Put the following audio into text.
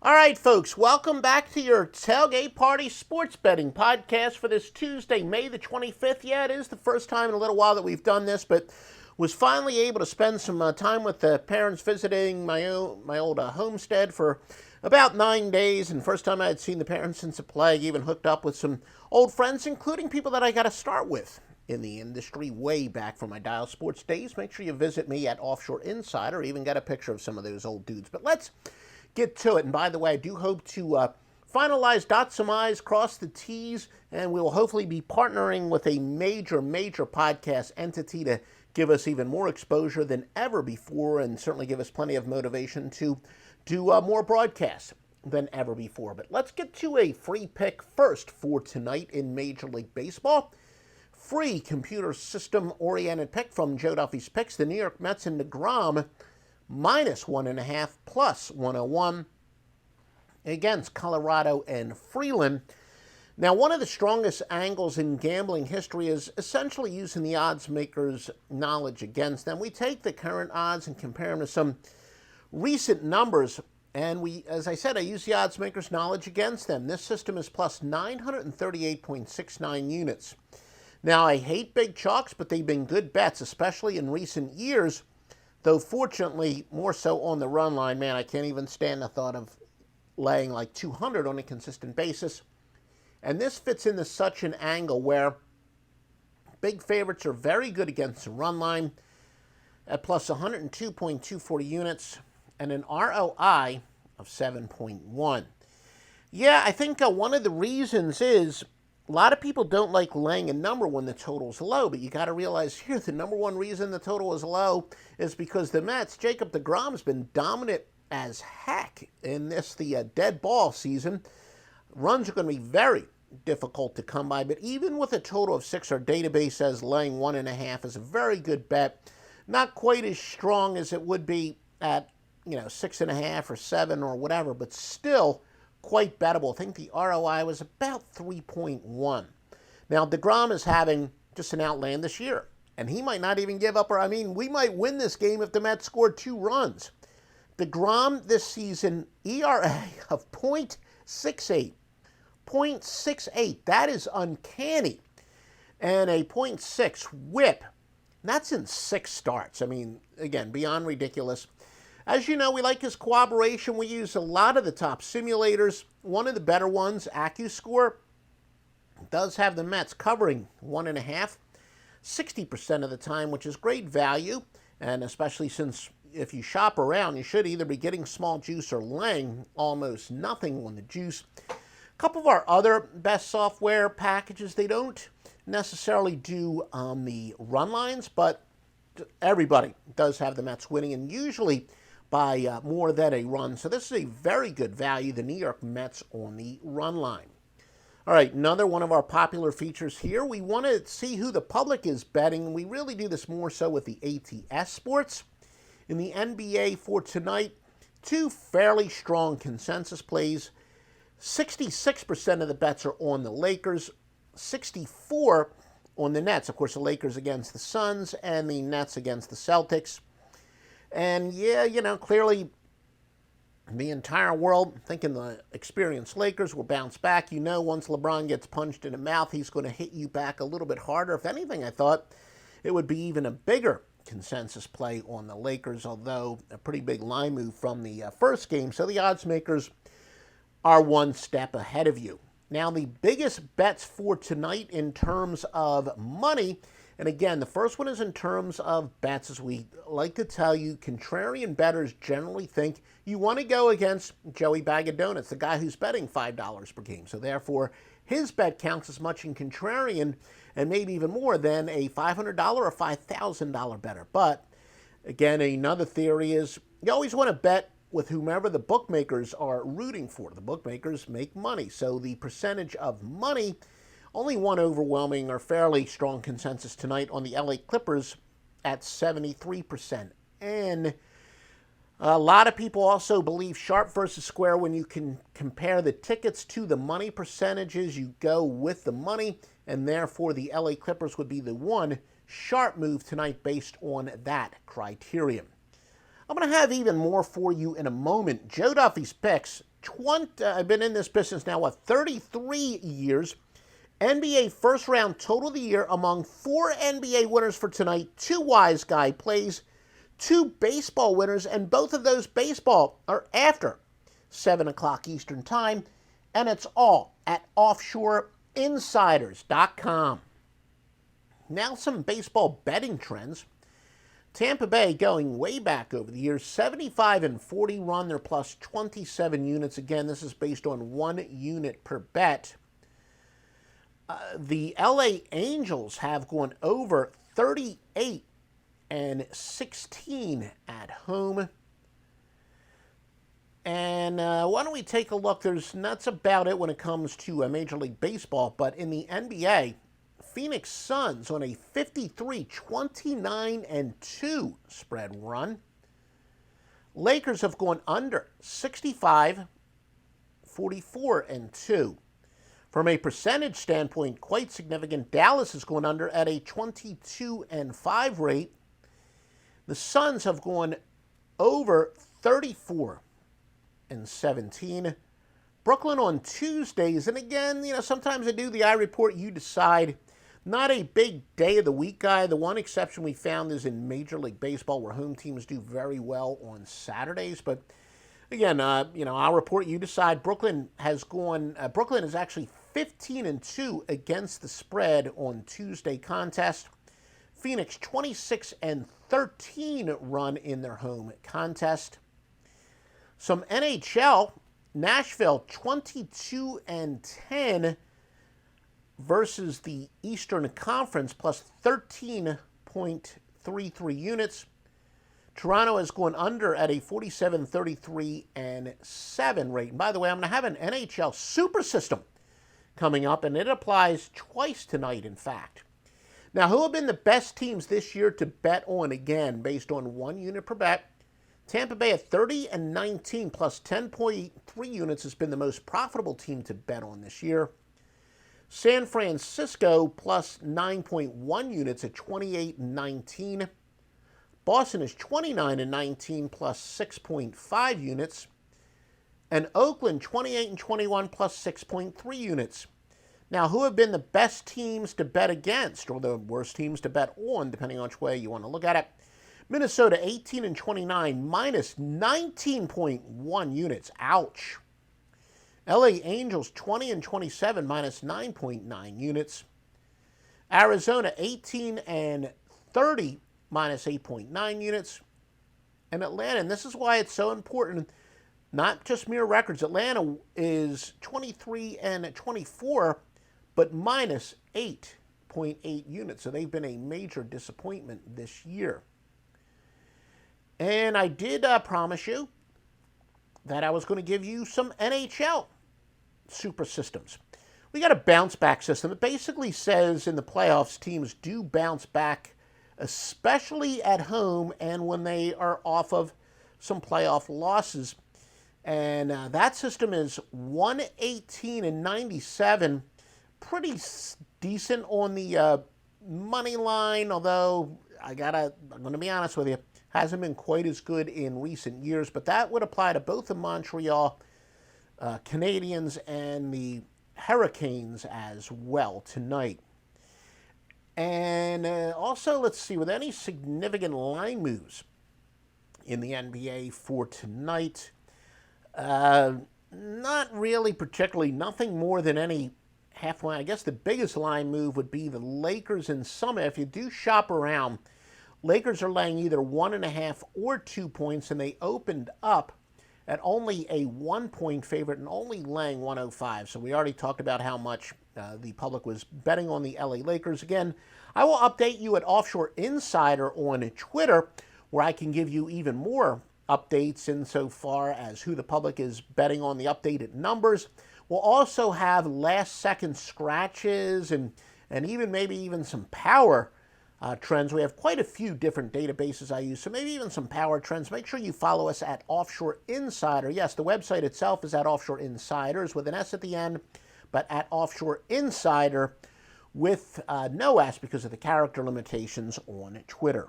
All right, folks, welcome back to your Tailgate Party Sports Betting Podcast for this Tuesday, May the 25th. Yeah, it is the first time in a little while that we've done this, but was finally able to spend some time with the parents visiting my old homestead for about 9 days, and first time I had seen the parents since the plague, even hooked up with some old friends, including people that I got to start with in the industry way back from my Dial Sports days. Make sure you visit me at Offshore Insider, even got a picture of some of those old dudes. But let's get to it. And by the way, I do hope to finalize, dot some I's, cross the T's, and we will hopefully be partnering with a major podcast entity to give us even more exposure than ever before, and certainly give us plenty of motivation to do more broadcasts than ever before. But let's get to a free pick first for tonight in Major League Baseball. Free computer system-oriented pick from Joe Duffy's Picks. The New York Mets and DeGrom -1.5 plus 101 against Colorado and Freeland. Now, one of the strongest angles in gambling history is essentially using the odds makers' knowledge against them. We take the current odds and compare them to some recent numbers, and as I said, I use the odds makers' knowledge against them. This system is plus 938.69 units. Now, I hate big chalks, but they've been good bets, especially in recent years. Though fortunately, more so on the run line. Man, I can't even stand the thought of laying like 200 on a consistent basis. And this fits into such an angle where big favorites are very good against the run line at plus 102.240 units and an ROI of 7.1. Yeah, I think one of the reasons is a lot of people don't like laying a number when the total's low, but you got to realize here the number one reason the total is low is because the Mets, Jacob deGrom's been dominant as heck in the dead ball season. Runs are going to be very difficult to come by, but even with a total of 6, our database says laying 1.5 is a very good bet. Not quite as strong as it would be at 6.5 or 7 or whatever, but still quite bettable. I think the ROI was about 3.1. Now, DeGrom is having just an outlandish year, and he might not even give up, we might win this game if the Mets scored 2 runs. DeGrom this season, ERA of .68. .68. That is uncanny. And a .6 whip. That's in 6 starts. Again, beyond ridiculous. As you know, we like his cooperation. We use a lot of the top simulators. One of the better ones, AccuScore, does have the Mets covering 1.5, 60% of the time, which is great value. And especially since if you shop around, you should either be getting small juice or laying almost nothing on the juice. A couple of our other best software packages, they don't necessarily do the run lines, but everybody does have the Mets winning, and usually by more than a run. So this is a very good value, the New York Mets on the run line. All right, another one of our popular features here. We want to see who the public is betting. We really do this more so with the ATS sports. In the NBA for tonight, 2 fairly strong consensus plays. 66% of the bets are on the Lakers, 64% on the Nets. Of course, the Lakers against the Suns and the Nets against the Celtics. And yeah, clearly the entire world thinking the experienced Lakers will bounce back. Once LeBron gets punched in the mouth, he's going to hit you back a little bit harder. If anything, I thought it would be even a bigger consensus play on the Lakers, although a pretty big line move from the first game. So the odds makers are one step ahead of you. Now, the biggest bets for tonight in terms of money, and again, the first one is in terms of bets. As we like to tell you, contrarian bettors generally think you want to go against Joey Bag of Donuts, the guy who's betting $5 per game. So therefore, his bet counts as much in contrarian and maybe even more than a $500 or $5,000 bettor. But again, another theory is you always want to bet with whomever the bookmakers are rooting for. The bookmakers make money. So the percentage of money, only one overwhelming or fairly strong consensus tonight on the LA Clippers at 73%. And a lot of people also believe sharp versus square. When you can compare the tickets to the money percentages, you go with the money, and therefore the LA Clippers would be the one sharp move tonight based on that criterion. I'm going to have even more for you in a moment. Joe Duffy's Picks I've been in this business now, 33 years. NBA first round total of the year among 4 NBA winners for tonight, 2 wise guy plays, 2 baseball winners, and both of those baseball are after 7 o'clock Eastern Time, and it's all at offshoreinsiders.com. Now some baseball betting trends. Tampa Bay going way back over the years, 75-40 run. They're plus 27 units. Again, this is based on 1 unit per bet. The LA Angels have gone over 38-16 at home. And why don't we take a look? That's about it when it comes to Major League Baseball. But in the NBA, Phoenix Suns on a 53-29-2 spread run. Lakers have gone under 65-44-2. From a percentage standpoint, quite significant. Dallas has gone under at a 22-5 rate. The Suns have gone over 34-17. Brooklyn on Tuesdays, and again, sometimes I do the I Report, you decide. Not a big day of the week guy. The one exception we found is in Major League Baseball, where home teams do very well on Saturdays. But again, I'll report, you decide. Brooklyn is actually 15-2 against the spread on Tuesday contest. Phoenix 26-13 run in their home contest. Some NHL, Nashville 22-10 versus the Eastern Conference, plus 13.33 units. Toronto has gone under at a 47-33-7 rate. And by the way, I'm going to have an NHL Super System coming up, and it applies twice tonight, in fact. Now, who have been the best teams this year to bet on, again, based on 1 unit per bet? Tampa Bay at 30-19 plus 10.3 units has been the most profitable team to bet on this year. San Francisco plus 9.1 units at 28-19. Boston is 29-19 plus 6.5 units. And Oakland 28-21 plus 6.3 units. Now, who have been the best teams to bet against, or the worst teams to bet on, depending on which way you want to look at it? Minnesota 18-29 minus 19.1 units. Ouch. LA Angels 20-27 minus 9.9 units. Arizona 18-30 minus 8.9 units. And Atlanta, and this is why it's so important, not just mere records. Atlanta is 23-24, but minus 8.8 units. So they've been a major disappointment this year. And I did promise you that I was going to give you some NHL super systems. We got a bounce back system. It basically says in the playoffs, teams do bounce back, especially at home and when they are off of some playoff losses. And that system is 118-97. Pretty decent on the money line, although I'm going to be honest with you, hasn't been quite as good in recent years. But that would apply to both the Montreal Canadiens and the Hurricanes as well tonight. And also, let's see, with any significant line moves in the NBA for tonight, not really particularly, nothing more than any half line. I guess the biggest line move would be the Lakers in Summit. If you do shop around, Lakers are laying either 1.5 or 2 points, and they opened up at only a 1-point favorite and only laying 105. So we already talked about how much the public was betting on the LA Lakers. Again, I will update you at Offshore Insider on Twitter, where I can give you even more updates insofar as who the public is betting on, the updated numbers. We'll also have last-second scratches and even maybe even some power trends. We have quite a few different databases I use, so maybe even some power trends. Make sure you follow us at Offshore Insider. Yes, the website itself is at Offshore Insiders with an S at the end, but at Offshore Insider with no S because of the character limitations on Twitter.